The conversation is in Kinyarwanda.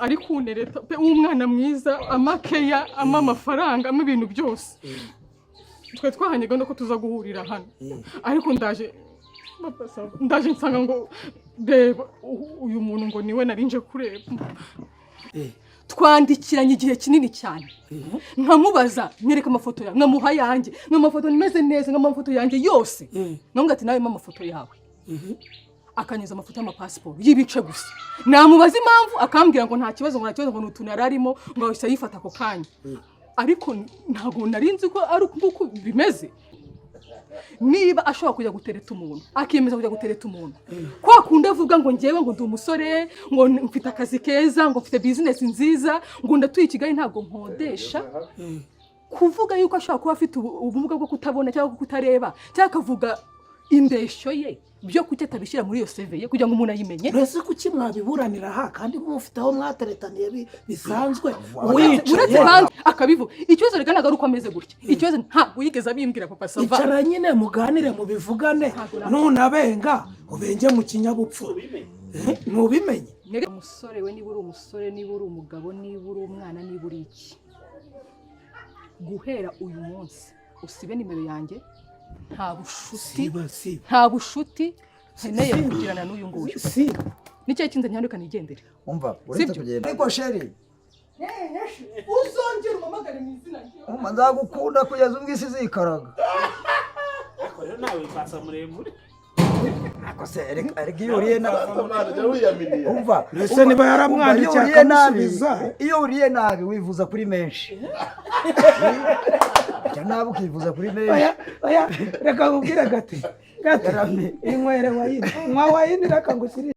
ari kunereta pe umwana mwiza amakeya amafaranga ibintu byose twe twahanye gahunda ko tuza guhurira hano ariko ndaje nsanga ngo reba uyu muntu ngo niwe narinje kureba twandikiranye igihe kinini cyane nkamubaza nyereka amafoto yawe nkamuha yanjye nk'amafoto nimeze neza nk'amafoto yanjye yose nambwa ati nawe amafoto yawe akanyuza amafoto y'amapasiporo y'ibice gusa namubaza impamvu akambwira ngo nta kibazo ngo n'utuntu yararimo ngo ahise yifata ako kanya ariko ntabwo narinzi ko ari uko bimeze niba ashobora kujya gutereta umuntu akiyemeza kujya gutereta umuntu kwa kundi avuga ngo ngewe ngo ndi umusore ngo mfite akazi keza ngo mfite business nziza ngo ndatuye Kigali ntabwo nkodesha kuvuga yuko ashobora kuba afite ubumuga bwo kutabona cyangwa kutareba cyangwa akavuga indeshyo ye byo kucyeta bishyira muri iyo CV ye kugira ngo umuntu ayimenye rese kuki mwabiburanira ha kandi mufite aho mwateretaniye bisanzwe uretse akabivu ikibazo rega nagaruka ameze gutya ikibazo ntabwo yigeze abimbwira papa Sava icara nyine muganire mu bivugane nunabenga ubenge mu kinyabupfu nubimenye umusore we niba uri umusore niba uri umugabo niba uri umwana niba uri iki guhera uyu munsi usibe nimero yanjye nta bushuti nkeneye kugirana n'uyu nguyu nicyo kinze nyanduka nigendere umva uretse kugenda ariko sheri uzongera umamagare mu izina rye nzagukunda kugeza ubwisi zikaraga ariko rero nawe pasa muremure ako se ariko iyo uriye umva ese niba yaramwandikiye akamusubiza iyo uriye nabi wivuza kuri menshi nabi ukivuza kuri menshi oya reka nkubwire gati inywere wayini reka ngushyire